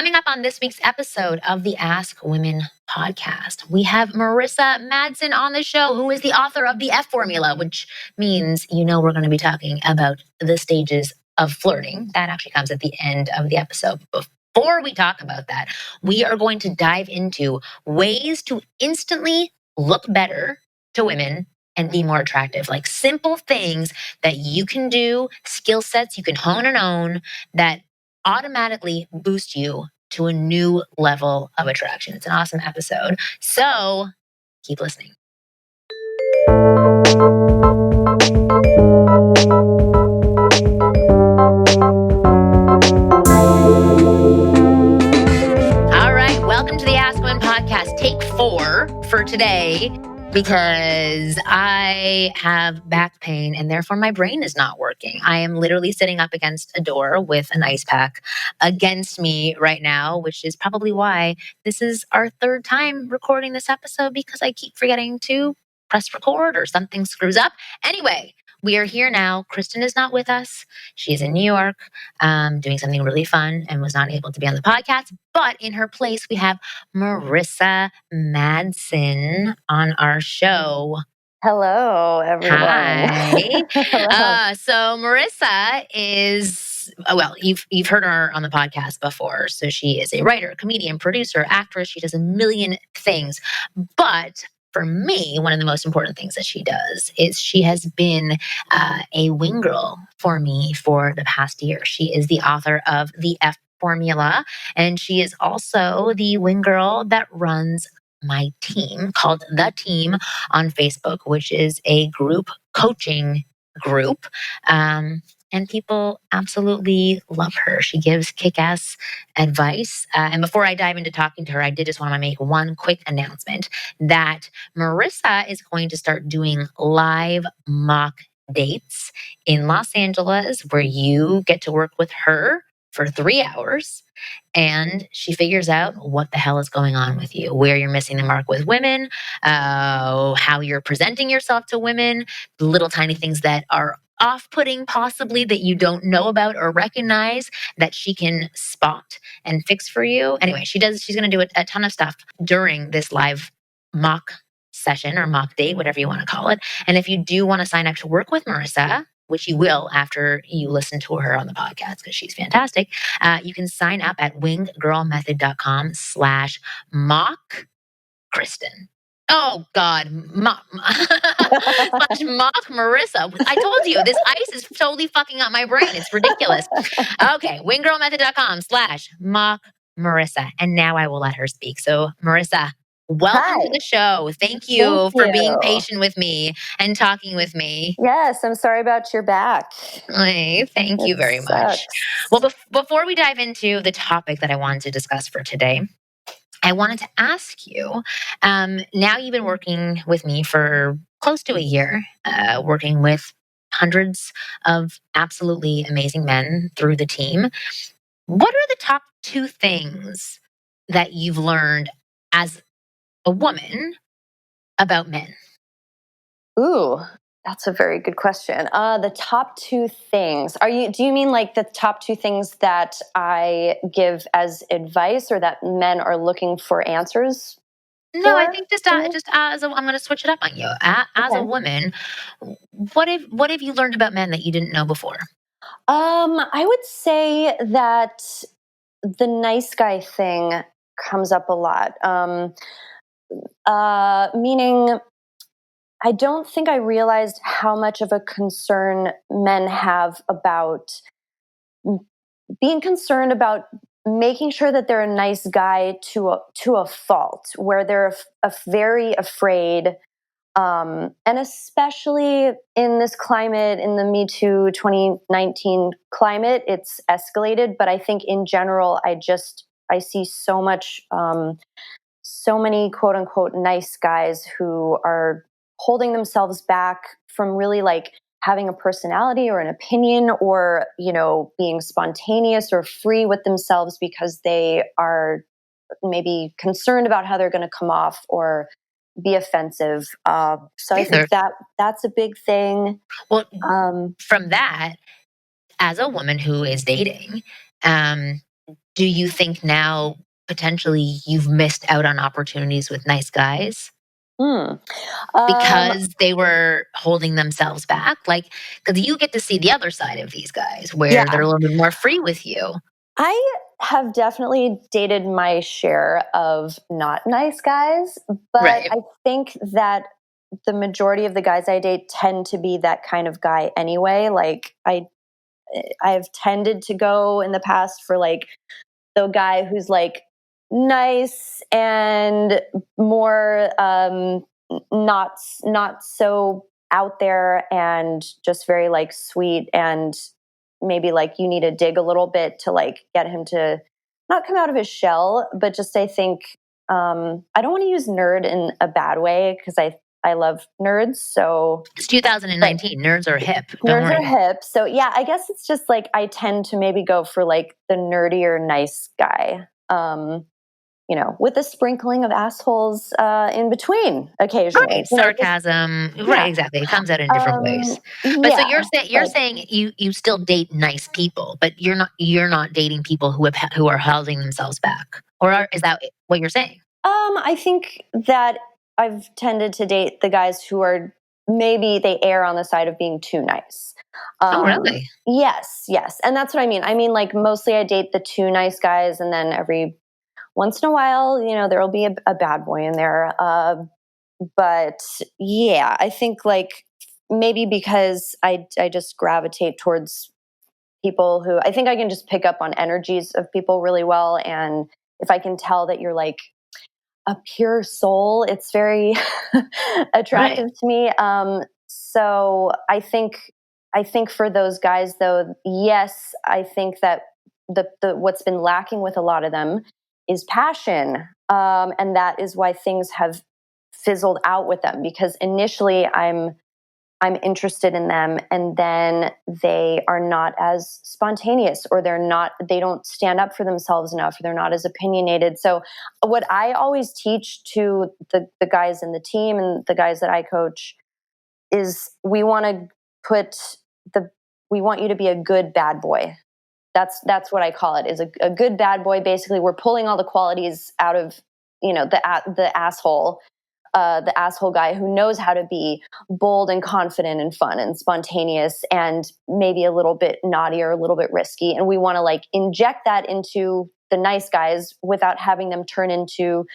Coming up on this week's episode of the Ask Women podcast, we have Marissa Madsen on the show, who is the author of the F Formula, which means we're going to be talking about the stages of flirting. That actually comes at the end of the episode. Before we talk about that, we are going to dive into ways to instantly look better to women and be more attractive. Like simple things that you can do, skill sets you can hone and own that automatically boost you to a new level of attraction. It's an awesome episode. So keep listening. All right, welcome to the Ask Women podcast, take 4 for today, because I have back pain and therefore my brain is not working. I am literally sitting up against a door with an ice pack against me right now, which is probably why this is our 3rd time recording this episode, because I keep forgetting to press record or something screws up. Anyway, we are here now. Kristen is not with us. She is in New York doing something really fun and was not able to be on the podcast. But in her place, we have Marissa Madsen on our show. Hello, everyone. Hi. Hello. So Marissa is, well, you've heard her on the podcast before. So she is a writer, comedian, producer, actress. She does a million things. But for me, one of the most important things that she does is she has been a wing girl for me for the past year. She is the author of the F Formula, and she is also the wing girl that runs my team called The Team on Facebook, which is a group coaching group. And people absolutely love her. She gives kick-ass advice. And before I dive into talking to her, I did just want to make one quick announcement that Marissa is going to start doing live mock dates in Los Angeles, where you get to work with her for 3 hours. And she figures out what the hell is going on with you, where you're missing the mark with women, how you're presenting yourself to women, little tiny things that are off-putting possibly that you don't know about or recognize that she can spot and fix for you. Anyway, she's going to do a ton of stuff during this live mock session or mock date, whatever you want to call it. And if you do want to sign up to work with Marissa, which you will after you listen to her on the podcast, because she's fantastic, you can sign up at winggirlmethod.com/mock Kristen. Oh God, mock Marissa. I told you, this ice is totally fucking up my brain. It's ridiculous. Okay, winggirlmethod.com/mock Marissa. And now I will let her speak. So Marissa, welcome to the show. Thank you for being patient with me and talking with me. Yes, I'm sorry about your back. Thank you very much. Well, before we dive into the topic that I wanted to discuss for today, I wanted to ask you, now you've been working with me for close to a year, working with hundreds of absolutely amazing men through the team. What are the top 2 things that you've learned as a woman about men? Ooh, that's a very good question. The top 2 things. Do you mean like the top 2 things that I give as advice, or that men are looking for answers? No, I think just as I'm going to switch it up on you. As a woman, what have you learned about men that you didn't know before? I would say that the nice guy thing comes up a lot. Meaning, I don't think I realized how much of a concern men have about being concerned about making sure that they're a nice guy to a fault, where they're very afraid. And especially in this climate, in the Me Too 2019 climate, it's escalated. But I think in general, I see so many quote unquote nice guys who are holding themselves back from really like having a personality or an opinion, or, being spontaneous or free with themselves, because they are maybe concerned about how they're going to come off or be offensive. So I think that's a big thing. Well, from that, as a woman who is dating, do you think now potentially you've missed out on opportunities with nice guys Hmm. Um, because they were holding themselves back? Like, because you get to see the other side of these guys where yeah, they're a little bit more free with you. I have definitely dated my share of not nice guys, but Right. I think that the majority of the guys I date tend to be that kind of guy anyway. Like I've tended to go in the past for like the guy who's like nice and more not so out there and just very like sweet, and maybe like you need to dig a little bit to like get him to not come out of his shell, but just I think I don't want to use nerd in a bad way because I love nerds, so It's but 2019. Nerds are hip. Don't nerds are worry. hip. So yeah, I guess it's just like I tend to maybe go for like the nerdier nice guy. With a sprinkling of assholes in between occasionally. Right, sarcasm. Right, Yeah. exactly. It comes out in different ways. But so Yeah. you're But saying you still date nice people, but you're not dating people who are holding themselves back, is that what you're saying? I think that I've tended to date the guys who are maybe they err on the side of being too nice. Oh, really? Yes, yes. And that's what I mean. I mean, like, mostly I date the too nice guys, and then every once in a while, there will be a bad boy in there. But yeah, I think like maybe because I just gravitate towards people who I think I can just pick up on energies of people really well. And if I can tell that you're like a pure soul, it's very Right. attractive to me. So I think for those guys though, yes, I think that the what's been lacking with a lot of them is passion, and that is why things have fizzled out with them, because initially I'm interested in them, and then they are not as spontaneous, or they don't stand up for themselves enough, or they're not as opinionated. So what I always teach to the guys in the team and the guys that I coach is put we want you to be a good bad boy. That's what I call it, is a good bad boy. Basically, we're pulling all the qualities out of the asshole guy who knows how to be bold and confident and fun and spontaneous and maybe a little bit naughty or a little bit risky. And we want to like inject that into the nice guys without having them turn into,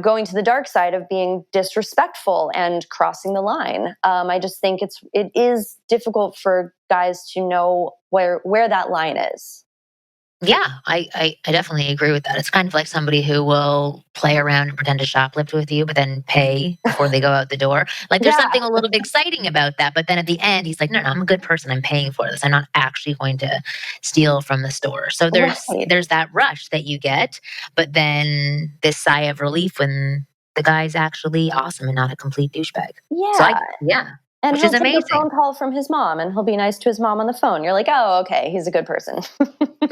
going to the dark side of being disrespectful and crossing the line. I just think it is difficult for guys to know where that line is. Yeah, I definitely agree with that. It's kind of like somebody who will play around and pretend to shoplift with you, but then pay before they go out the door. Like there's Yeah, something a little bit exciting about that. But then at the end, he's like, no, no, I'm a good person. I'm paying for this. I'm not actually going to steal from the store. So right. there's that rush that you get, but then this sigh of relief when the guy's actually awesome and not a complete douchebag. So Yeah. yeah, And which is he'll take a amazing. phone call from his mom, and he'll be nice to his mom on the phone. You're like, oh, okay, he's a good person.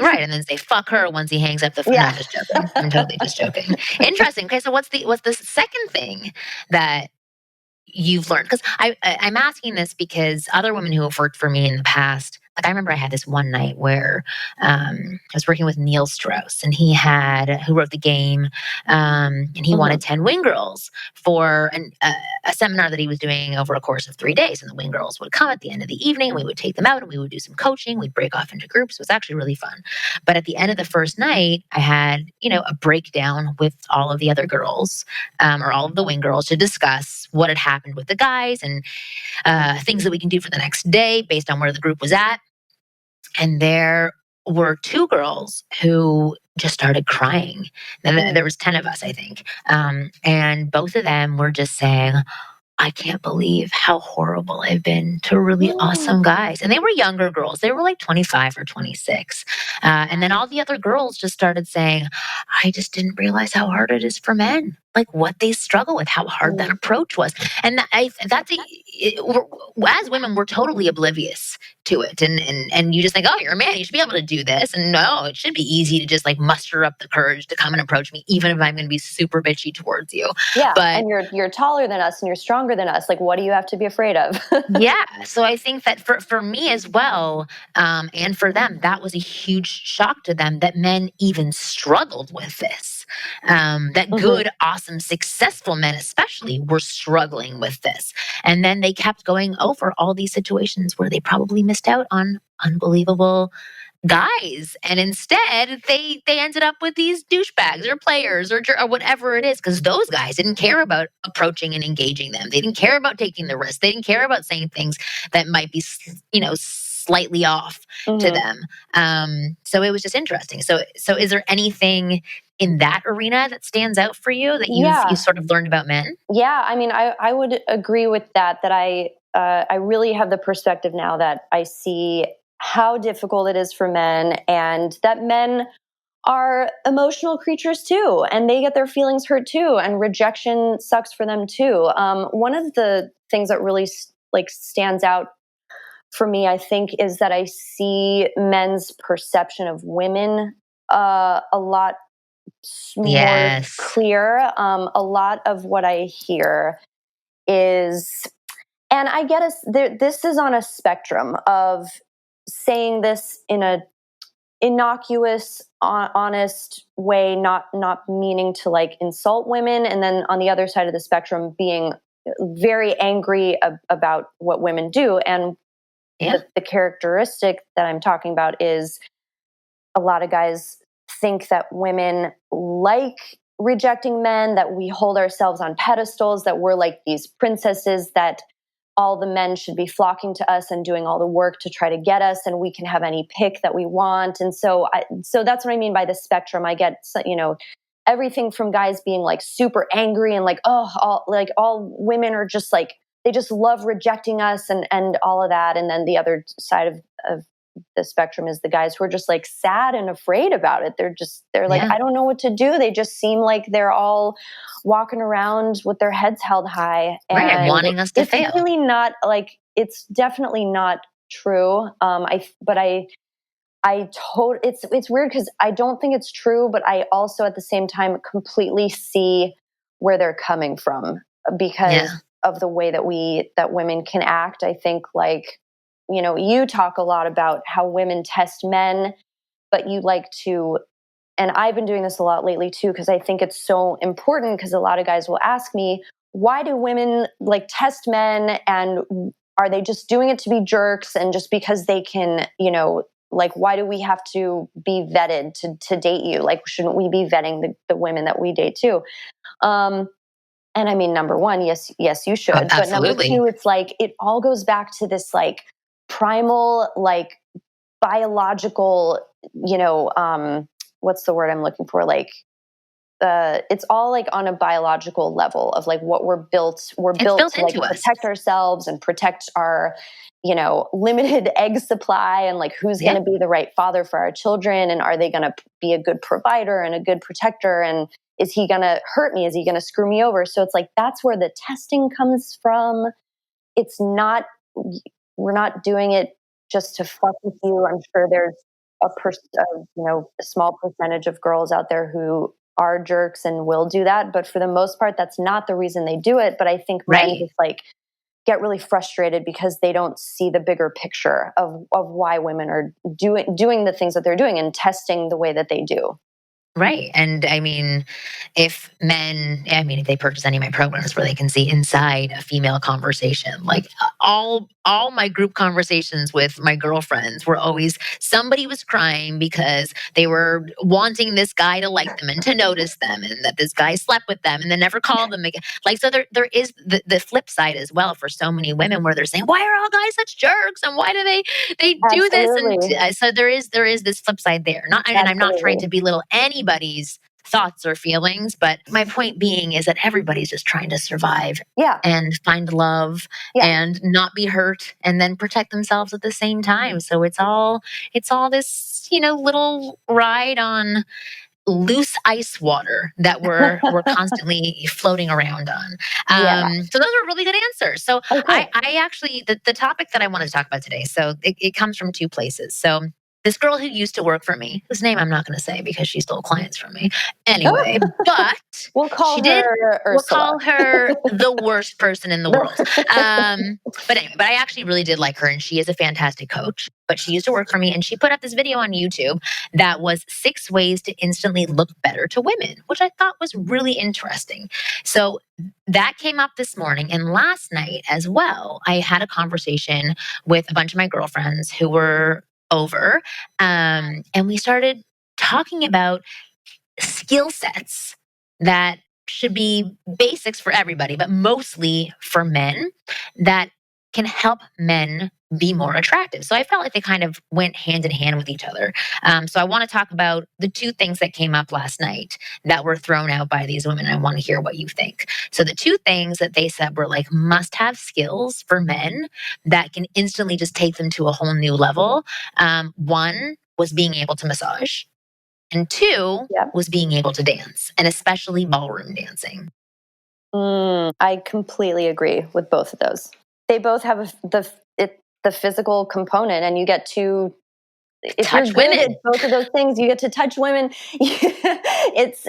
Right, and then say "fuck her" once he hangs up the phone. No, Yeah. I'm just joking. I'm totally just joking. Interesting. Okay, so what's the second thing that you've learned? Because I'm asking this because other women who have worked for me in the past, like I remember I had this one night where I was working with Neil Strauss, and who wrote the game, and he Mhm. wanted 10 wing girls for a seminar that he was doing over a course of 3 days. And the wing girls would come at the end of the evening, and we would take them out and we would do some coaching. We'd break off into groups. It was actually really fun. But at the end of the first night, I had, a breakdown with all of the other girls, or all of the wing girls, to discuss what had happened with the guys and things that we can do for the next day based on where the group was at. And there were two girls who just started crying. And there Mm. was 10 of us, I think. And both of them were just saying, I can't believe how horrible I've been to really awesome guys. And they were younger girls. They were like 25 or 26. And then all the other girls just started saying, I just didn't realize how hard it is for men. like what they struggle with, how hard that approach was. And as women, we're totally oblivious to it. And you just think, oh, you're a man, you should be able to do this. And no, it should be easy to just like muster up the courage to come and approach me, even if I'm going to be super bitchy towards you. Yeah. But and you're taller than us and you're stronger than us. Like, what do you have to be afraid of? yeah, so I think that for me as well, and for them, that was a huge shock to them that men even struggled with this. That good, awesome, successful men, especially, were struggling with this. And then they kept going over all these situations where they probably missed out on unbelievable guys, and instead they ended up with these douchebags or players or whatever it is, because those guys didn't care about approaching and engaging them. They didn't care about taking the risk. They didn't care about saying things that might be slightly off to them. So it was just interesting. So is there anything in that arena that stands out for you that you sort of learned about men? Yeah, I mean, I would agree with that I really have the perspective now that I see how difficult it is for men, and that men are emotional creatures too, and they get their feelings hurt too, and rejection sucks for them too. One of the things that really stands out for me, I think, is that I see men's perception of women a lot more clear. A lot of what I hear is, and I get this is on a spectrum of saying this in a innocuous, honest way, not meaning to like insult women, and then on the other side of the spectrum, being very angry about what women do. And the characteristic that I'm talking about is a lot of guys think that women like rejecting men, that we hold ourselves on pedestals, that we're like these princesses, that all the men should be flocking to us and doing all the work to try to get us, and we can have any pick that we want. And so that's what I mean by the spectrum. I get, everything from guys being like super angry and like, oh, all women are just like, they just love rejecting us and all of that. And then the other side of the spectrum is the guys who are just like sad and afraid about it. They're like, I don't know what to do. They just seem like they're all walking around with their heads held high and wanting us to fail. It's really not like, it's definitely not true. It's weird because I don't think it's true, but I also at the same time completely see where they're coming from because of the way that women can act. I think like, you talk a lot about how women test men, but you like to, and I've been doing this a lot lately too, because I think it's so important, because a lot of guys will ask me, why do women like test men, and are they just doing it to be jerks, and just because they can, like, why do we have to be vetted to date you? Like, shouldn't we be vetting the women that we date too? And I mean, number one, yes, you should. Oh, but number two, it's like, it all goes back to this like primal, like biological, what's the word I'm looking for? Like, it's all like on a biological level of like what we're built to like protect ourselves and protect our, limited egg supply, and like who's going to be the right father for our children, and are they going to be a good provider and a good protector, and is he going to hurt me? Is he going to screw me over? So it's like, that's where the testing comes from. It's not, we're not doing it just to fuck with you. I'm sure there's a small percentage of girls out there who are jerks and will do that. But for the most part, that's not the reason they do it. But I think men just like get really frustrated because they don't see the bigger picture of why women are doing the things that they're doing and testing the way that they do. Right. And I mean, if they purchase any of my programs where they can see inside a female conversation, like all my group conversations with my girlfriends were always somebody was crying because they were wanting this guy to like them and to notice them, and that this guy slept with them and then never called them again. Like, so there is the flip side as well for so many women where they're saying, why are all guys such jerks? And why do they do this? And so there is this flip side there. And I'm not trying to belittle anybody's thoughts or feelings, but my point being is that everybody's just trying to survive and find love and not be hurt, and then protect themselves at the same time. So it's all this, little ride on loose ice water that we're constantly floating around on. Yeah. So those are really good answers. So Okay. I actually, the topic that I wanted to talk about today, so it comes from two places. So this girl who used to work for me, whose name I'm not going to say because she stole clients from me anyway, but We'll call she did, her we'll Ursula. call her the worst person in the world. But anyway, but I actually really did like her, and she is a fantastic coach. But she used to work for me, and she put up this video on YouTube that was 6 ways to instantly look better to women, which I thought was really interesting. So that came up this morning. And last night as well, I had a conversation with a bunch of my girlfriends who were over, and we started talking about skill sets that should be basics for everybody, but mostly for men that can help men be more attractive. So I felt like they kind of went hand in hand with each other. So I want to talk about the 2 things that came up last night that were thrown out by these women. I want to hear what you think. So the 2 things that they said were like must have skills for men that can instantly just take them to a whole new level. One was being able to massage. And 2 Yep. was being able to dance, and especially ballroom dancing. I completely agree with both of those. They both have the physical component, and you get to, if you're Touch good at women. both of those things, you get to touch women. It's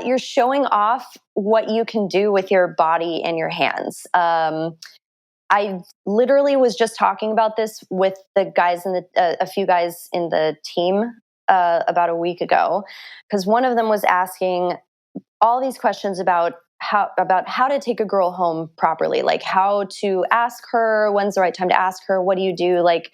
you're showing off what you can do with your body and your hands. I literally was just talking about this with the guys in the a few guys in the team about a week ago, because one of them was asking all these questions about how to take a girl home properly, like how to ask her, when's the right time to ask her, what do you do like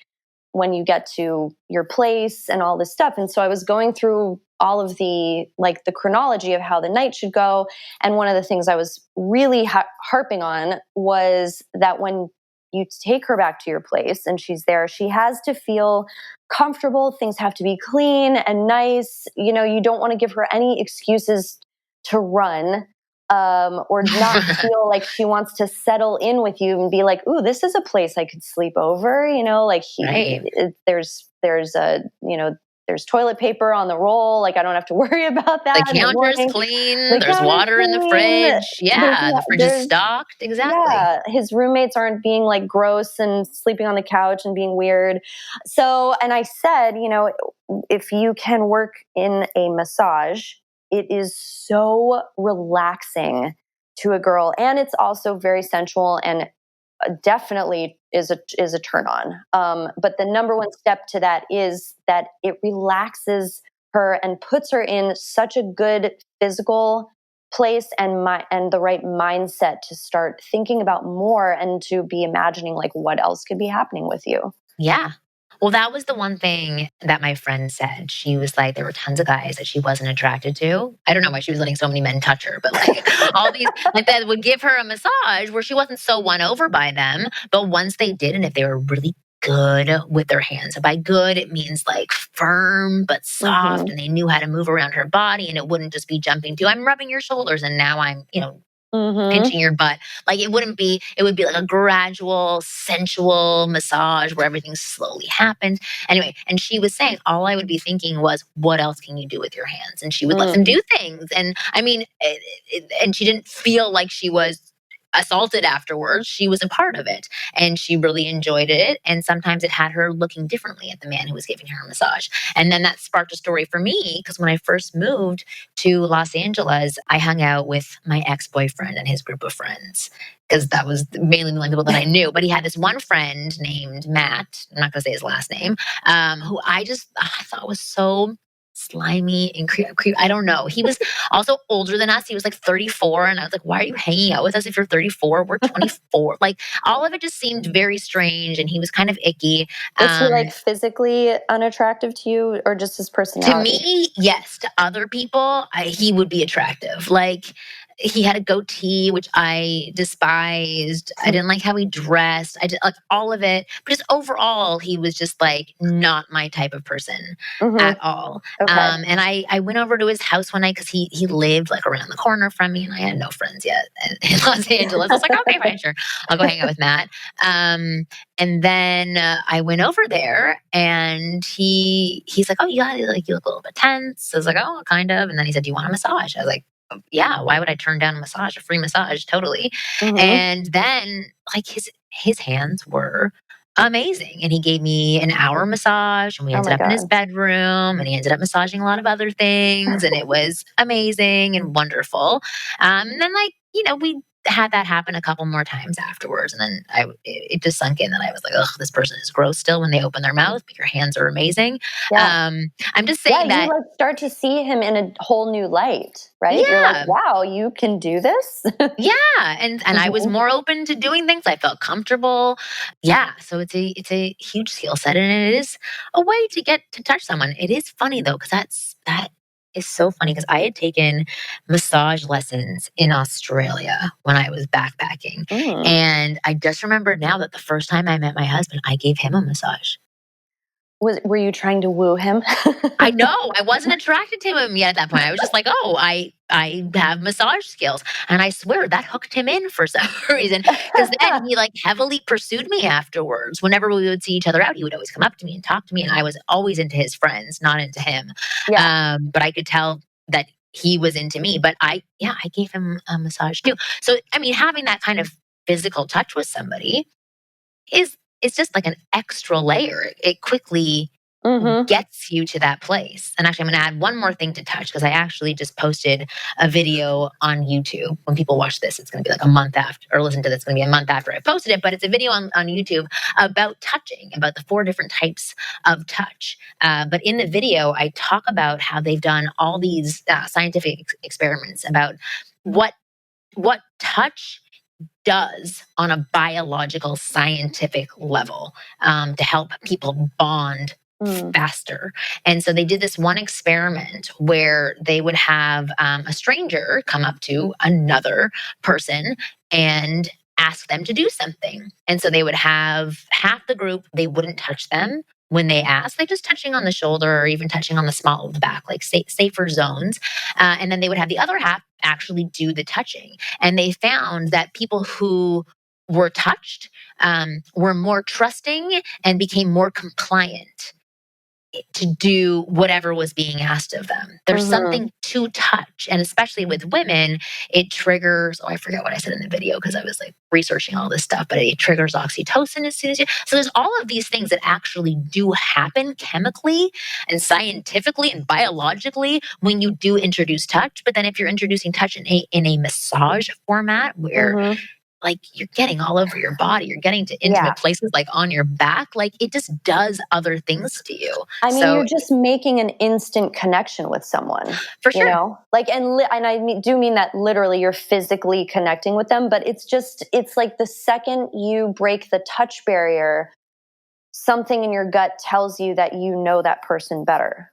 when you get to your place and all this stuff. And so I was going through all of the like the chronology of how the night should go, and one of the things I was really harping on was that when you take her back to your place and she's there, she has to feel comfortable. Things have to be clean and nice. You know, you don't want to give her any excuses to run, or not feel like she wants to settle in with you and be like, "Ooh, this is a place I could sleep over." You know, like Right. there's a there's toilet paper on the roll. Like I don't have to worry about The that in the counter's morning. clean, The there's counter's water in the clean. fridge. Yeah, the fridge is There's stocked. Exactly. yeah, his roommates aren't being like gross and sleeping on the couch and being weird. So, and I said, if you can work in a massage, it is so relaxing to a girl, and it's also very sensual and definitely is a turn on. But the number one step to that is that it relaxes her and puts her in such a good physical place and the right mindset to start thinking about more and to be imagining like what else could be happening with you. Yeah. Well, that was the one thing that my friend said. She was like, there were tons of guys that she wasn't attracted to. I don't know why she was letting so many men touch her, but like all these, like that would give her a massage where she wasn't so won over by them. But once they did, and if they were really good with their hands, and by good, it means like firm but soft, Mm-hmm. and they knew how to move around her body, and it wouldn't just be jumping to, I'm rubbing your shoulders, and now I'm, Mm-hmm. pinching your butt. Like it wouldn't be, it would be like a gradual, sensual massage where everything slowly happens. Anyway, and she was saying, all I would be thinking was, what else can you do with your hands? And she would let them do things. And I mean, and she didn't feel like she was assaulted afterwards. She was a part of it and she really enjoyed it. And sometimes it had her looking differently at the man who was giving her a massage. And then that sparked a story for me because when I first moved to Los Angeles, I hung out with my ex-boyfriend and his group of friends because that was mainly the only people that I knew. But he had this one friend named Matt, I'm not going to say his last name, who I thought was so slimy and creepy. I don't know. He was also older than us. He was like 34. And I was like, why are you hanging out with us if you're 34? We're 24. Like all of it just seemed very strange. And he was kind of icky. Was he like physically unattractive to you or just his To personality? me, yes. To other people, he would be attractive. Like he had a goatee, which I despised. I didn't like how he dressed. I did like all of it. But just overall, he was just like not my type of person at all. Okay. And I went over to his house one night because he lived like around the corner from me, and I had no friends yet in Los Angeles. I was like, okay, fine, sure, I'll go hang out with Matt. And then I went over there, and he's like, oh, you look a little bit tense. I was like, oh, kind of. And then he said, do you want a massage? I was like, yeah, why would I turn down a free massage? Totally. And then like his hands were amazing. And he gave me an hour massage, and we ended up in his bedroom, and he ended up massaging a lot of other things, and it was amazing and wonderful. And then we had that happen a couple more times afterwards. And then it just sunk in that I was like, ugh, this person is gross still when they open their mouth, but your hands are amazing. Yeah. I'm just saying that you like start to see him in a whole new light, right? Yeah. You're like, wow, you can do this. Yeah. And I was more open to doing things. I felt comfortable. Yeah. So it's a huge skill set, and it is a way to get to touch someone. It is funny though, because that is so funny, because I had taken massage lessons in Australia when I was backpacking. And I just remembered now that the first time I met my husband, I gave him a massage. Were you trying to woo him? I know. I wasn't attracted to him yet at that point. I was just like, oh, I have massage skills. And I swear that hooked him in for some reason. Because then he like heavily pursued me afterwards. Whenever we would see each other out, he would always come up to me and talk to me. And I was always into his friends, not into him. Yeah. But I could tell that he was into me. But I gave him a massage too. So, I mean, having that kind of physical touch with somebody it's just like an extra layer. It quickly gets you to that place. And actually, I'm going to add one more thing to touch, because I actually just posted a video on YouTube. When people watch this, it's going to be like a month after, or listen to this, it's going to be a month after I posted it. But it's a video on YouTube about touching, about the 4 different types of touch. But in the video, I talk about how they've done all these scientific experiments about what touch does on a biological, scientific level to help people bond faster. And so they did this one experiment where they would have a stranger come up to another person and ask them to do something. And so they would have half the group, they wouldn't touch them when they asked, like just touching on the shoulder or even touching on the small of the back, like safer zones. And then they would have the other half actually do the touching. And they found that people who were touched were more trusting and became more compliant to do whatever was being asked of them. There's something to touch. And especially with women, it triggers, I forget what I said in the video because I was like researching all this stuff, but it triggers oxytocin as soon as so there's all of these things that actually do happen chemically and scientifically and biologically when you do introduce touch. But then if you're introducing touch in a massage format where like you're getting all over your body, you're getting to intimate places like on your back, like it just does other things to you. I mean, you're just making an instant connection with someone. For sure. You know? Like, and I do mean that literally you're physically connecting with them, but it's like the second you break the touch barrier, something in your gut tells you that you know that person better.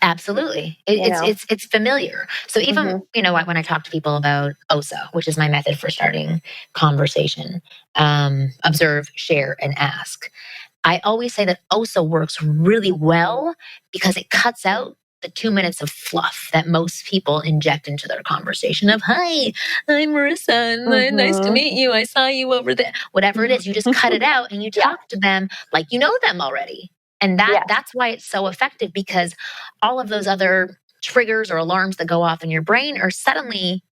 Absolutely. It's familiar. So even, when I talk to people about OSA, which is my method for starting conversation, observe, share, and ask. I always say that OSA works really well because it cuts out the 2 minutes of fluff that most people inject into their conversation of, hi, I'm Marissa, and nice to meet you. I saw you over there. Whatever it is, you just cut it out and you talk to them like you know them already. And that's why it's so effective, because all of those other triggers or alarms that go off in your brain are suddenly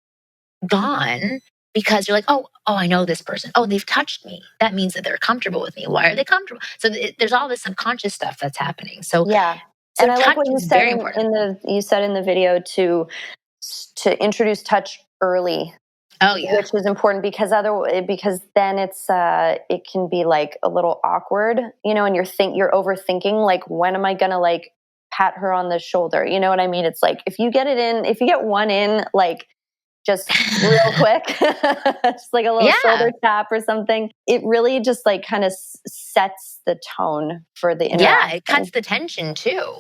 gone because you're like, oh, I know this person. Oh, they've touched me. That means that they're comfortable with me. Why are they comfortable? So there's all this subconscious stuff that's happening. So yeah. So and I like what you said you said in the video to introduce touch early. Oh yeah, which is important because then it can be like a little awkward, and you're overthinking, like, when am I gonna like pat her on the shoulder? You know what I mean? It's like if you get one in, like just real quick, just like a little shoulder tap or something, it really just like kind of sets the tone for the interaction. Yeah, it cuts the tension too.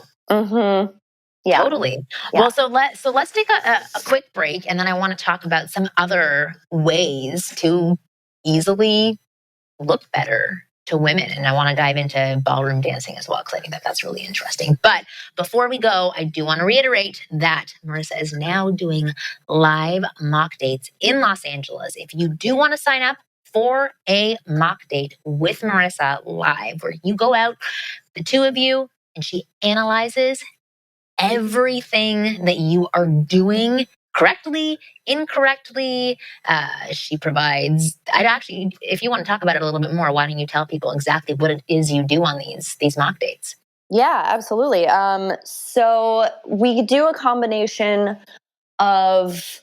Yeah. Totally. Yeah. Well, so let's take a quick break, and then I want to talk about some other ways to easily look better to women. And I want to dive into ballroom dancing as well, because I think that that's really interesting. But before we go, I do want to reiterate that Marissa is now doing live mock dates in Los Angeles. If you do want to sign up for a mock date with Marissa live, where you go out, the two of you, and she analyzes everything that you are doing correctly, incorrectly. She provides, I'd actually, if you want to talk about it a little bit more, why don't you tell people exactly what it is you do on these mock dates? Yeah, absolutely. So we do a combination of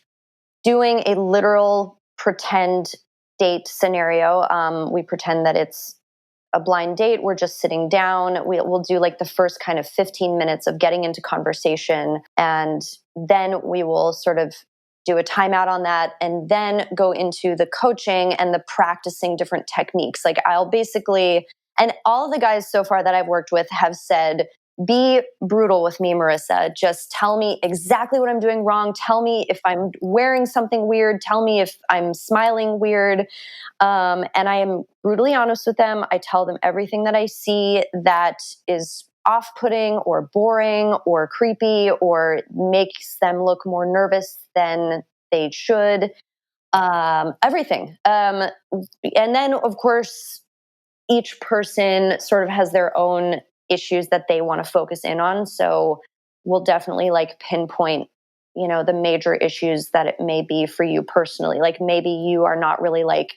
doing a literal pretend date scenario. We pretend that it's a blind date. We're just sitting down. We'll do like the first kind of 15 minutes of getting into conversation. And then we will sort of do a timeout on that and then go into the coaching and the practicing different techniques. Like I'll basically, and all of the guys so far that I've worked with have said, be brutal with me, Marissa. Just tell me exactly what I'm doing wrong. Tell me if I'm wearing something weird. Tell me if I'm smiling weird. And I am brutally honest with them. I tell them everything that I see that is off-putting or boring or creepy or makes them look more nervous than they should. Everything. And then, of course, each person sort of has their own issues that they want to focus in on. So we'll definitely like pinpoint, the major issues that it may be for you personally. Like maybe you are not really like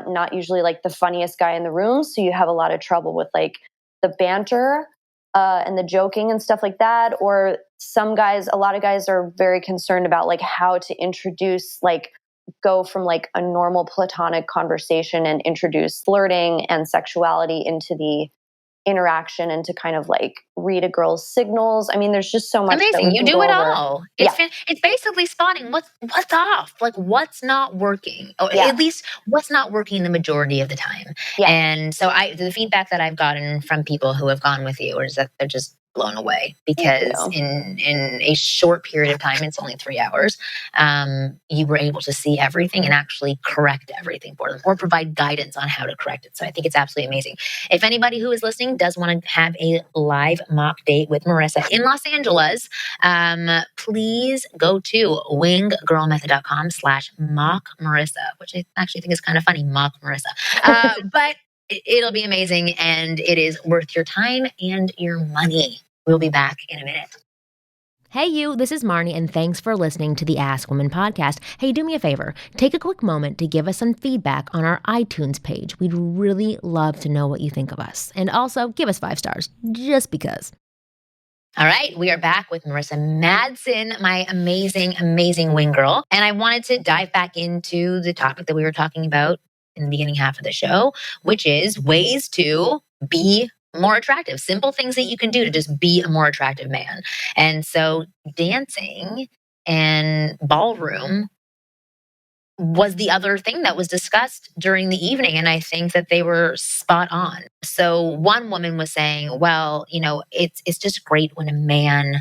not usually like the funniest guy in the room. So you have a lot of trouble with like the banter and the joking and stuff like that. Or a lot of guys are very concerned about like how to introduce go from like a normal platonic conversation and introduce flirting and sexuality into the interaction and to kind of like read a girl's signals. I mean, there's just so much that Amazing. we You can do go it over. all. Yeah. It's basically spotting what's off, like what's not working, or Yeah. at least what's not working the majority of the time. Yeah. And so the feedback that I've gotten from people who have gone with you is that they're just blown away, because in a short period of time, it's only 3 hours, you were able to see everything and actually correct everything for them, or provide guidance on how to correct it. So I think it's absolutely amazing. If anybody who is listening does want to have a live mock date with Marissa in Los Angeles, please go to winggirlmethod.com/mock Marissa, which I actually think is kind of funny, mock Marissa. But it'll be amazing, and it is worth your time and your money. We'll be back in a minute. Hey you, this is Marnie, and thanks for listening to the Ask Women podcast. Hey, do me a favor. Take a quick moment to give us some feedback on our iTunes page. We'd really love to know what you think of us. And also, give us 5 stars, just because. All right, we are back with Marissa Madsen, my amazing, amazing wing girl. And I wanted to dive back into the topic that we were talking about in the beginning half of the show, which is ways to be more attractive. Simple things that you can do to just be a more attractive man. And so dancing and ballroom was the other thing that was discussed during the evening. And I think that they were spot on. So one woman was saying, well, it's just great when a man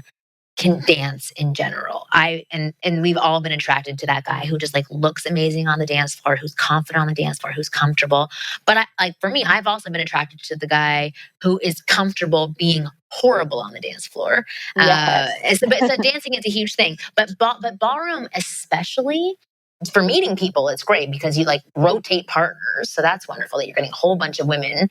can dance in general. And we've all been attracted to that guy who just like looks amazing on the dance floor, who's confident on the dance floor, who's comfortable. But for me, I've also been attracted to the guy who is comfortable being horrible on the dance floor. Yes. So dancing is a huge thing, but ballroom especially. For meeting people, it's great because you like rotate partners. So that's wonderful that you're getting a whole bunch of women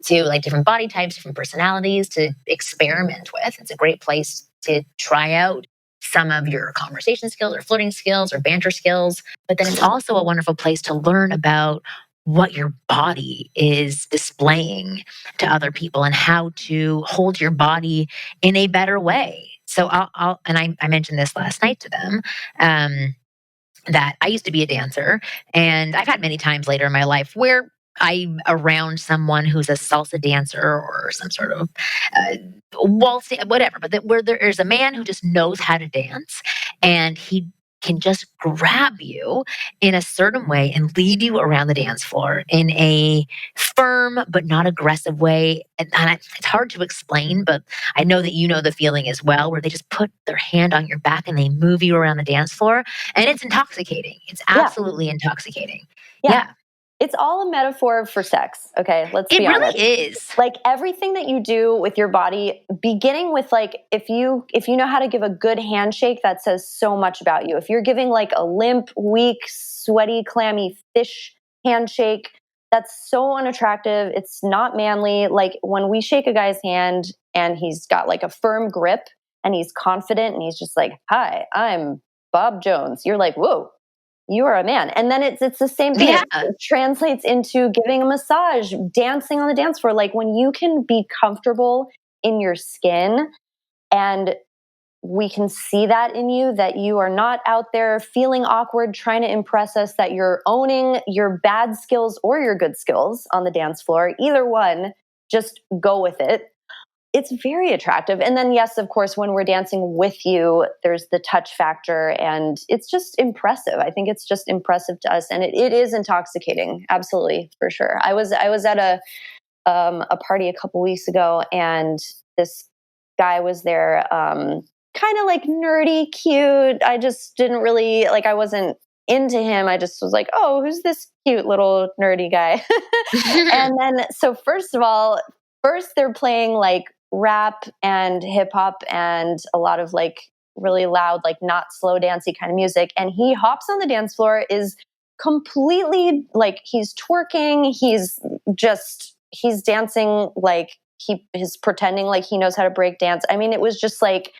to like different body types, different personalities to experiment with. It's a great place to try out some of your conversation skills or flirting skills or banter skills. But then it's also a wonderful place to learn about what your body is displaying to other people and how to hold your body in a better way. So I mentioned this last night to them. That I used to be a dancer, and I've had many times later in my life where I'm around someone who's a salsa dancer or some sort of waltz, whatever, but where there's a man who just knows how to dance, and he can just grab you in a certain way and lead you around the dance floor in a firm but not aggressive way. And it's hard to explain, but I know that you know the feeling as well, where they just put their hand on your back and they move you around the dance floor. And it's intoxicating. It's absolutely intoxicating. Yeah. It's all a metaphor for sex. Okay, let's It be really honest. is. Like everything that you do with your body, beginning with like if you know how to give a good handshake, that says so much about you. If you're giving like a limp, weak, sweaty, clammy fish handshake, that's so unattractive. It's not manly. Like when we shake a guy's hand and he's got like a firm grip and he's confident and he's just like, "Hi, I'm Bob Jones." You're like, "Whoa, you are a man." And then it's the same thing. Yeah. It translates into giving a massage, dancing on the dance floor. Like when you can be comfortable in your skin and we can see that in you, that you are not out there feeling awkward, trying to impress us, that you're owning your bad skills or your good skills on the dance floor. Either one, just go with it. It's very attractive. And then, yes, of course, when we're dancing with you, there's the touch factor and it's just impressive. I think it's just impressive to us. And it is intoxicating. Absolutely, for sure. I was at a party a couple weeks ago and this guy was there, kind of like nerdy, cute. I just didn't really, like, I wasn't into him. I just was like, oh, who's this cute little nerdy guy? And then, so first of all, they're playing like rap and hip hop and a lot of like really loud, like not slow dancey kind of music. And he hops on the dance floor, is completely like he's twerking. He's dancing like he's pretending like he knows how to break dance. I mean, it was just like,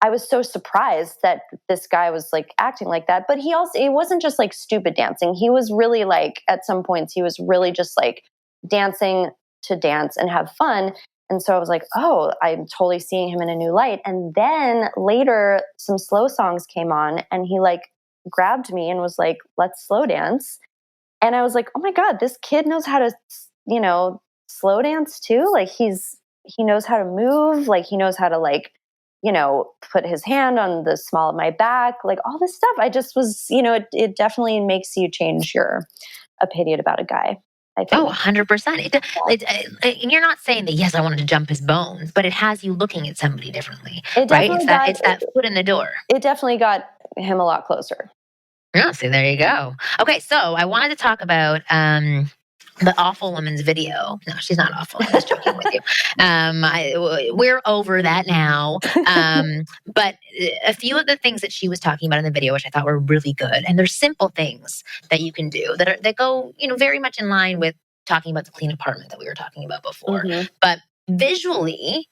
I was so surprised that this guy was like acting like that. But it wasn't just like stupid dancing. He was really like, at some points, he was really just like dancing to dance and have fun. And so I was like, oh, I'm totally seeing him in a new light. And then later, some slow songs came on and he like grabbed me and was like, let's slow dance. And I was like, oh my God, this kid knows how to, slow dance too. Like he knows how to move. Like he knows how to like, put his hand on the small of my back, like all this stuff. I just was, it definitely makes you change your opinion about a guy, I think. Oh, 100%. And you're not saying that, yes, I wanted to jump his bones, but it has you looking at somebody differently, right? It's that foot in the door. It definitely got him a lot closer. Yeah, see, there you go. Okay, so I wanted to talk about the awful woman's video. No, she's not awful. I'm just joking with you. We're over that now. But a few of the things that she was talking about in the video, which I thought were really good, and they're simple things that you can do that go, very much in line with talking about the clean apartment that we were talking about before. Mm-hmm. But visually,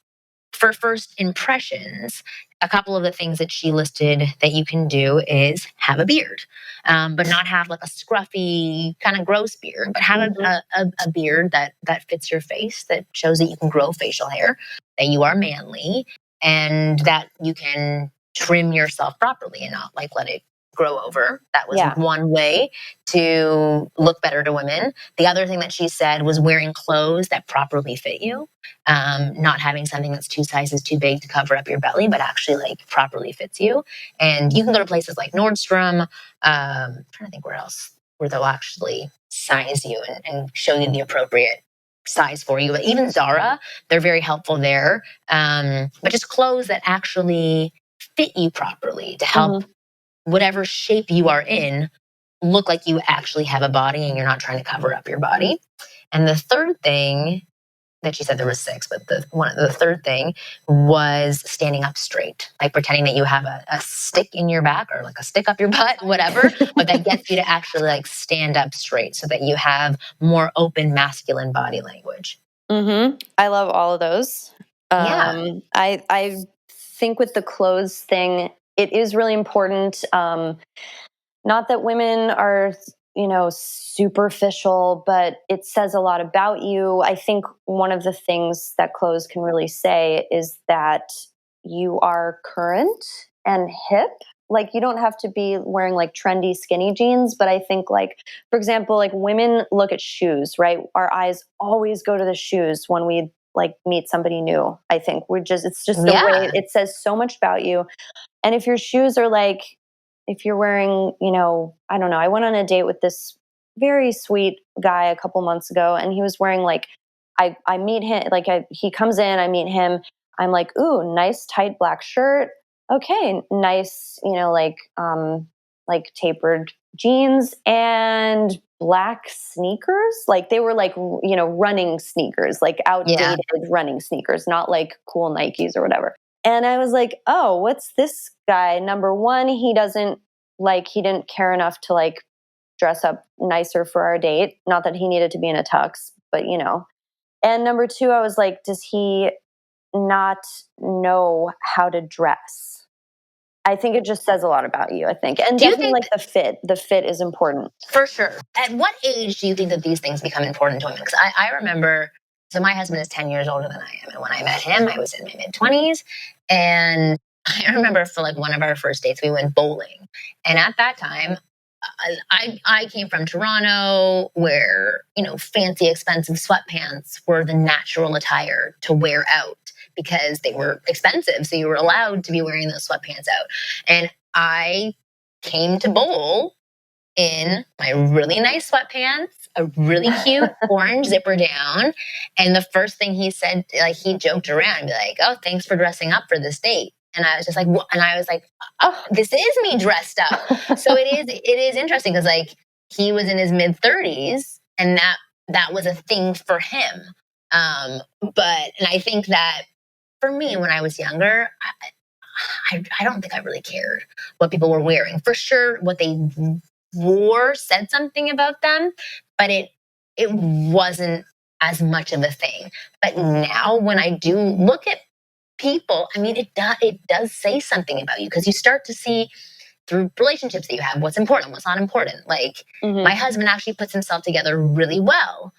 for first impressions, a couple of the things that she listed that you can do is have a beard, but not have like a scruffy kind of gross beard, but have a beard that fits your face, that shows that you can grow facial hair, that you are manly, and that you can trim yourself properly and not like let it grow over. That was one way to look better to women. The other thing that she said was wearing clothes that properly fit you, not having something that's 2 sizes too big to cover up your belly, but actually like properly fits you. And you can go to places like Nordstrom. I'm trying to think where they'll actually size you and show you the appropriate size for you. But even Zara, they're very helpful there. But just clothes that actually fit you properly to help whatever shape you are in look like you actually have a body and you're not trying to cover up your body. And the third thing that she said, there was 6, but the third thing was standing up straight, like pretending that you have a stick in your back or like a stick up your butt, whatever, but that gets you to actually like stand up straight so that you have more open masculine body language. I love all of those. I think with the clothes thing, it is really important. Not that women are, superficial, but it says a lot about you. I think one of the things that clothes can really say is that you are current and hip. Like you don't have to be wearing like trendy skinny jeans, but I think like, for example, like women look at shoes, right? Our eyes always go to the shoes when we like meet somebody new. I think it's just the way it says so much about you. And if your shoes are like if you're wearing, I don't know, I went on a date with this very sweet guy a couple months ago, and he was wearing like, I meet him, like he comes in, I meet him, I'm like, ooh, nice tight black shirt. Okay, nice, like tapered jeans and black sneakers. Like they were like, running sneakers, like outdated running sneakers, not like cool Nikes or whatever. And I was like, oh, what's this guy? Number one, he didn't care enough to like dress up nicer for our date. Not that he needed to be in a tux, but And number two, I was like, does he not know how to dress? I think it just says a lot about you, I think. And definitely like the fit is important. For sure. At what age do you think that these things become important to women? Because I remember, so my husband is 10 years older than I am. And when I met him, I was in my mid-20s. And I remember for like one of our first dates, we went bowling. And at that time, I came from Toronto where, fancy, expensive sweatpants were the natural attire to wear out because they were expensive. So you were allowed to be wearing those sweatpants out. And I came to bowl in my really nice sweatpants, a really cute orange zipper down. And the first thing he said, like he joked around and be like, oh, thanks for dressing up for this date. And I was just like, and I was like, oh, this is me dressed up. So it is interesting because like he was in his mid-30s and that was a thing for him. And I think that for me, when I was younger, I don't think I really cared what people were wearing. For sure, what they wore said something about them, but it wasn't as much of a thing. But now when I do look at people, I mean, it does say something about you because you start to see through relationships that you have what's important, what's not important. Like my husband actually puts himself together really well,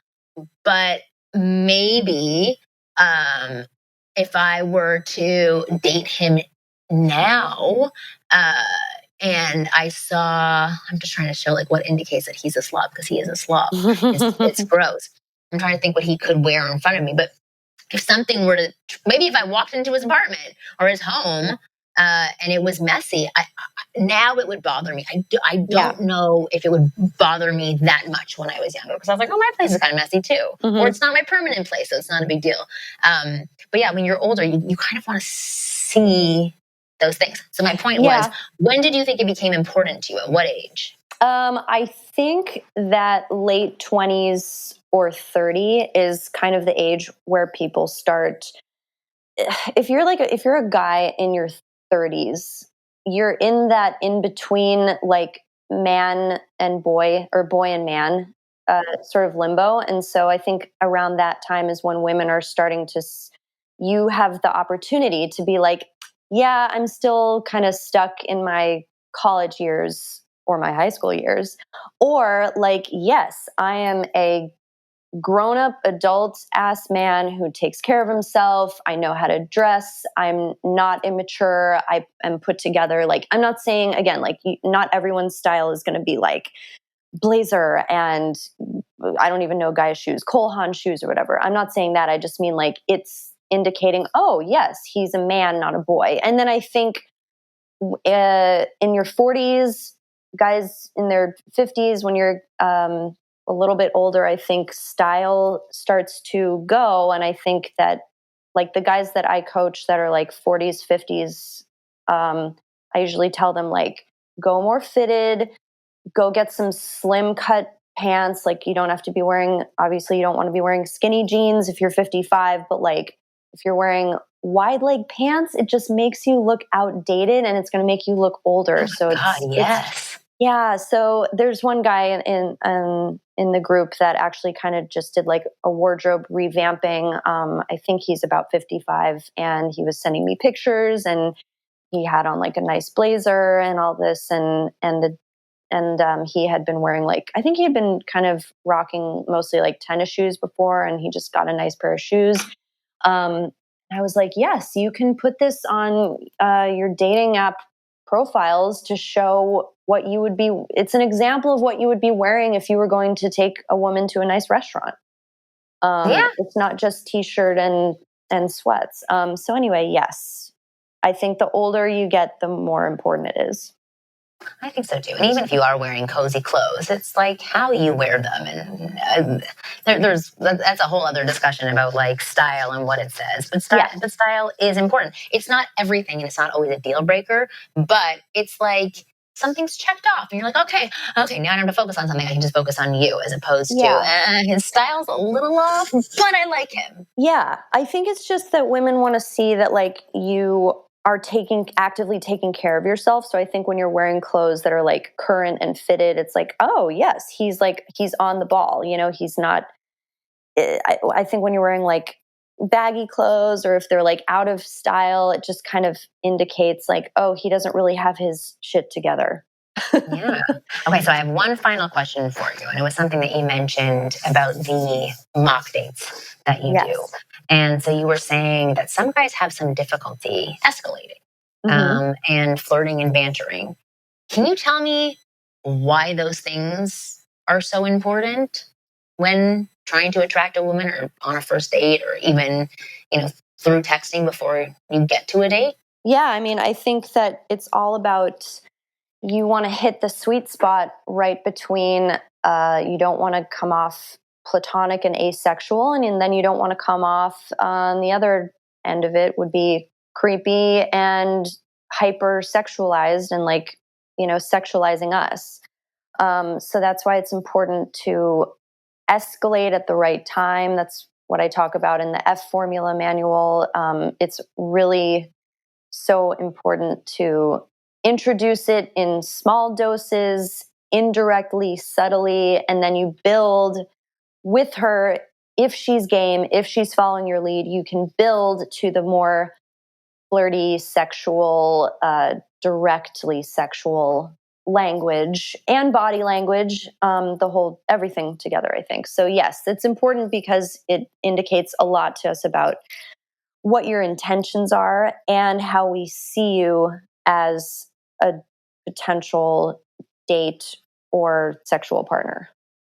but maybe if I were to date him now, and I saw, I'm just trying to show like what indicates that he's a slob because he is a slob. It's gross. I'm trying to think what he could wear in front of me, but if something were to, maybe if I walked into his apartment or his home and it was messy, now it would bother me. I don't know if it would bother me that much when I was younger because I was like, oh, my place is kind of messy too. Or it's not my permanent place, so it's not a big deal. But yeah, when you're older, you kind of want to see those things. So my point was, when did you think it became important to you? At what age? I think that late 20s or 30 is kind of the age where people start. If you're a guy in your 30s, you're in that in between like man and boy or boy and man sort of limbo. And so I think around that time is when women are starting to, you have the opportunity to be like, yeah, I'm still kind of stuck in my college years or my high school years. Or like, yes, I am a grown-up adult ass man who takes care of himself. I know how to dress. I'm not immature. I am put together. Like, I'm not saying, again, like not everyone's style is going to be like blazer and I don't even know guys' shoes, Cole Haan shoes or whatever. I'm not saying that. I just mean like it's indicating, oh yes, he's a man, not a boy. And then I think in your 40s, guys in their 50s, when you're a little bit older, I think style starts to go. And I think that like the guys that I coach that are like 40s, 50s, I usually tell them like, go more fitted, go get some slim cut pants. Like you don't have to be wearing, obviously you don't want to be wearing skinny jeans if you're 55, but like if you're wearing wide leg pants, it just makes you look outdated and it's going to make you look older. So yeah. So there's one guy in the group that actually kind of just did like a wardrobe revamping. I think he's about 55 and he was sending me pictures and he had on like a nice blazer and all this. And he had been wearing like, I think he had been kind of rocking mostly like tennis shoes before. And he just got a nice pair of shoes. I was like, yes, you can put this on your dating app profiles to show what you would be. It's an example of what you would be wearing if you were going to take a woman to a nice restaurant. It's not just t-shirt and sweats. So anyway, yes, I think the older you get, the more important it is. I think so too. And even if you are wearing cozy clothes, it's like how you wear them, and that's a whole other discussion about like style and what it says. But style is important. It's not everything, and it's not always a deal breaker. But it's like something's checked off, and you're like, okay, now I don't have to focus on something. I can just focus on you, as opposed to his style's a little off, but I like him. Yeah, I think it's just that women want to see that like you are actively taking care of yourself. So I think when you're wearing clothes that are like current and fitted, it's like, oh yes, he's on the ball. He's not. I think when you're wearing like baggy clothes, or if they're like out of style, it just kind of indicates like, oh, he doesn't really have his shit together. Yeah. Okay, so I have one final question for you. And it was something that you mentioned about the mock dates that you do. And so you were saying that some guys have some difficulty escalating and flirting and bantering. Can you tell me why those things are so important when trying to attract a woman, or on a first date, or even, through texting before you get to a date? Yeah, I mean, I think that it's all about, you want to hit the sweet spot right between, you don't want to come off platonic and asexual, and then you don't want to come off on the other end of it would be creepy and hyper sexualized and like, sexualizing us. So that's why it's important to escalate at the right time. That's what I talk about in the F formula manual. It's really so important to introduce it in small doses, indirectly, subtly, and then you build with her. If she's game, if she's following your lead, you can build to the more flirty, sexual, directly sexual language and body language, the whole everything together, I think. So yes, it's important because it indicates a lot to us about what your intentions are and how we see you as a potential date or sexual partner.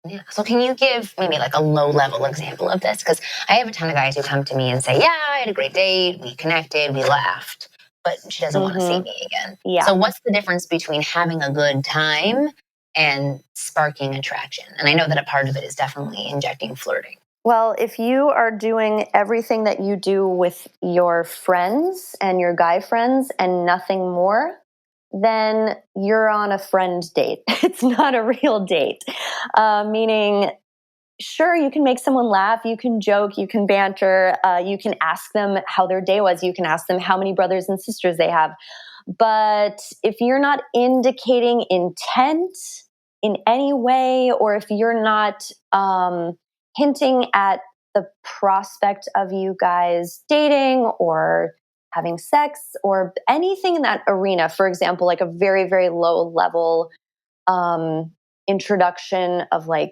Yeah. So can you give maybe like a low level example of this? Because I have a ton of guys who come to me and say, yeah, I had a great date. We connected, we laughed, but she doesn't want to see me again. Yeah. So what's the difference between having a good time and sparking attraction? And I know that a part of it is definitely injecting flirting. Well, if you are doing everything that you do with your friends and your guy friends and nothing more, then you're on a friend date. It's not a real date. Meaning, sure, you can make someone laugh, you can joke, you can banter, you can ask them how their day was, you can ask them how many brothers and sisters they have. But if you're not indicating intent in any way, or if you're not hinting at the prospect of you guys dating or having sex or anything in that arena, for example, like a very, very low level introduction of like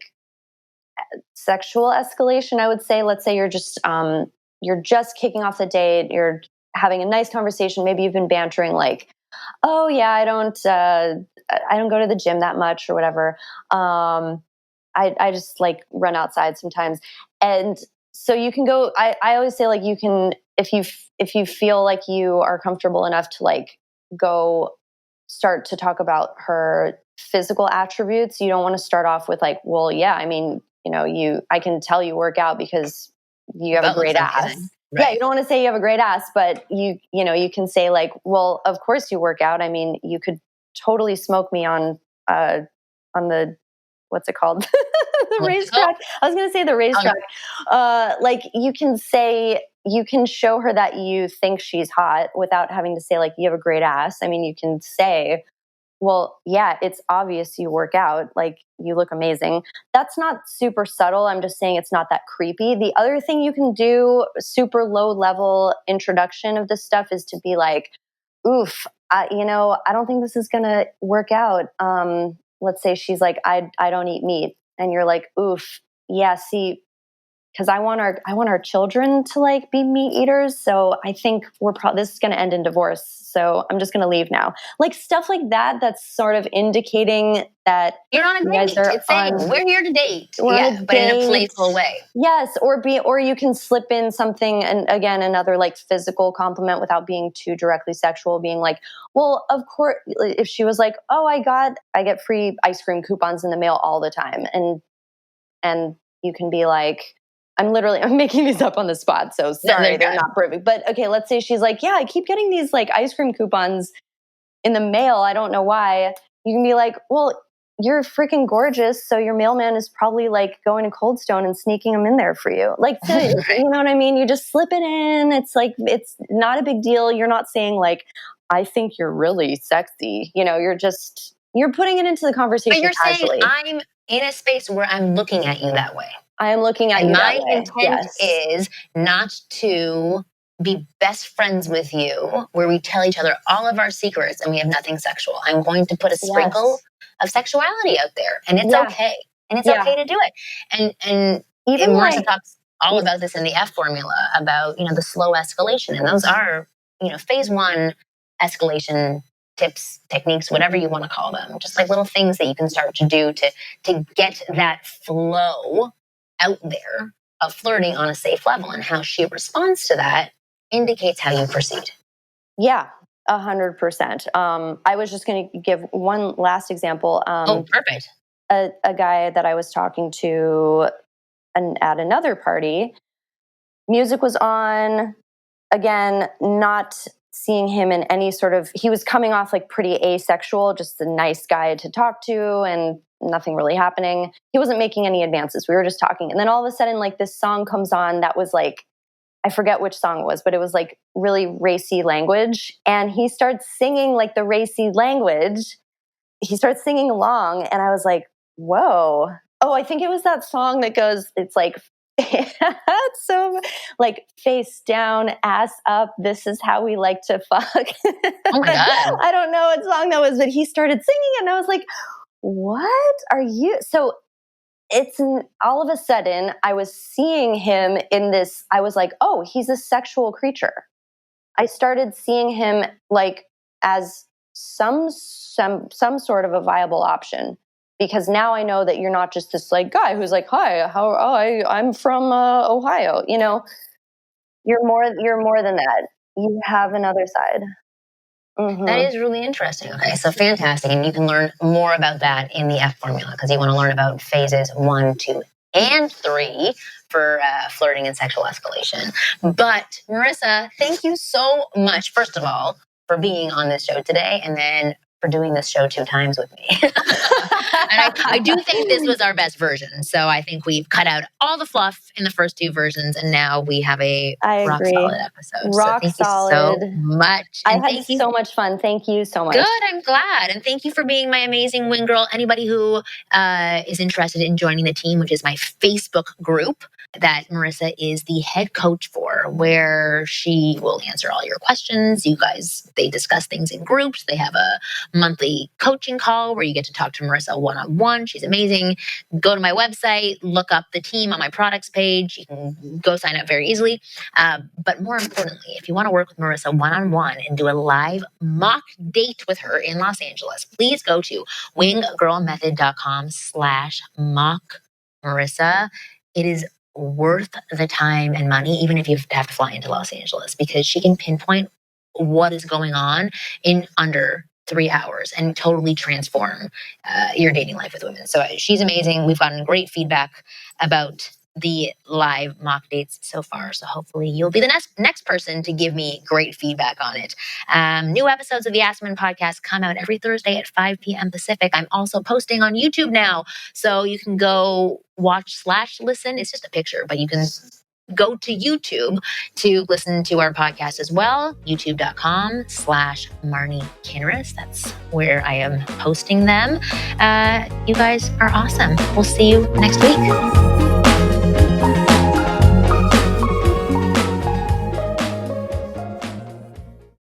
sexual escalation, I would say, let's say you're just kicking off the date, you're having a nice conversation, maybe you've been bantering like, oh yeah, I don't go to the gym that much or whatever. I just like run outside sometimes. And so you can go, I always say like you can, if you feel like you are comfortable enough to like go start to talk about her physical attributes, you don't want to start off with like, well, yeah, I mean, I can tell you work out because you have a great ass. Right. Yeah, you don't want to say you have a great ass, but you can say like, well, of course you work out. I mean, you could totally smoke me on the, what's it called? The racetrack. I was going to say the racetrack. Like you can show her that you think she's hot without having to say like, you have a great ass. I mean, you can say, well, yeah, it's obvious you work out. Like you look amazing. That's not super subtle. I'm just saying it's not that creepy. The other thing you can do, super low level introduction of this stuff, is to be like, oof, I don't think this is going to work out. Let's say she's like, I don't eat meat. And you're like, oof, yeah, see, because I want our children to like be meat eaters. So I think this is going to end in divorce. So I'm just going to leave now. Like stuff like that. That's sort of indicating that you're on a date. It's saying we're here to date. Yeah, but in a playful way. Yes, or you can slip in something, and again, another like physical compliment without being too directly sexual. Being like, well, of course, if she was like, oh, I get free ice cream coupons in the mail all the time, and you can be like, I'm making these up on the spot, so sorry, they're not perfect. But okay, let's say she's like, yeah, I keep getting these like ice cream coupons in the mail. I don't know why. You can be like, well, you're freaking gorgeous, so your mailman is probably like going to Cold Stone and sneaking them in there for you. Like, you know what I mean? You just slip it in. It's like, it's not a big deal. You're not saying like, I think you're really sexy. You know, you're putting it into the conversation. But you're casually. saying I'm in a space where I'm looking at you that way. I am looking at you that way. My intent is not to be best friends with you where we tell each other all of our secrets and we have nothing sexual. I'm going to put a sprinkle of sexuality out there, and it's okay. And it's okay to do it. And even Marissa talks all about this in the F formula about, you know, the slow escalation. And those are, you know, phase 1 escalation tips, techniques, whatever you want to call them. Just like little things that you can start to do to get that flow out there of flirting on a safe level, and how she responds to that indicates how you proceed. Yeah, 100%. I was just going to give one last example. Perfect. A guy that I was talking to at another party, music was on, again, not seeing him in any sort of, he was coming off like pretty asexual, just a nice guy to talk to and nothing really happening. He wasn't making any advances. We were just talking. And then all of a sudden, like this song comes on that was like, I forget which song it was, but it was like really racy language. And he starts singing like the racy language. He starts singing along. And I was like, whoa. Oh, I think it was that song that goes, it's like, so like face down, ass up. This is how we like to fuck. Oh my God. I don't know what song that was, but he started singing it and I was like, what are you? So it's all of a sudden I was seeing him in this, I was like, oh, he's a sexual creature. I started seeing him like as some sort of a viable option, because now I know that you're not just this like guy who's like, hi, I'm from Ohio. You know, you're more than that. You have another side. Mm-hmm. That is really interesting. Okay, so fantastic. And you can learn more about that in the F formula, because you want to learn about phases 1, 2, and 3 for flirting and sexual escalation. But Marissa, thank you so much, first of all, for being on this show today, and then for doing this show 2 times with me. And I do think this was our best version. So I think we've cut out all the fluff in the first 2 versions, and now we have a rock solid episode. Rock solid. Thank you so much. I had so much fun. Thank you so much. Good, I'm glad. And thank you for being my amazing wing girl. Anybody who is interested in joining the team, which is my Facebook group that Marissa is the head coach for, where she will answer all your questions. You guys, they discuss things in groups. They have a monthly coaching call where you get to talk to Marissa one-on-one. She's amazing. Go to my website, look up the team on my products page. You can go sign up very easily. But more importantly, if you want to work with Marissa one-on-one and do a live mock date with her in Los Angeles, please go to winggirlmethod.com/mock Marissa. It is worth the time and money, even if you have to fly into Los Angeles, because she can pinpoint what is going on in under 3 hours and totally transform your dating life with women. So she's amazing. We've gotten great feedback about the live mock dates so far. So hopefully you'll be the next person to give me great feedback on it. New episodes of the Ask Women podcast come out every Thursday at 5 p.m. Pacific. I'm also posting on YouTube now, so you can go watch/listen. It's just a picture, but you can go to YouTube to listen to our podcast as well. YouTube.com/Marnie Kinrys. That's where I am posting them. You guys are awesome. We'll see you next week.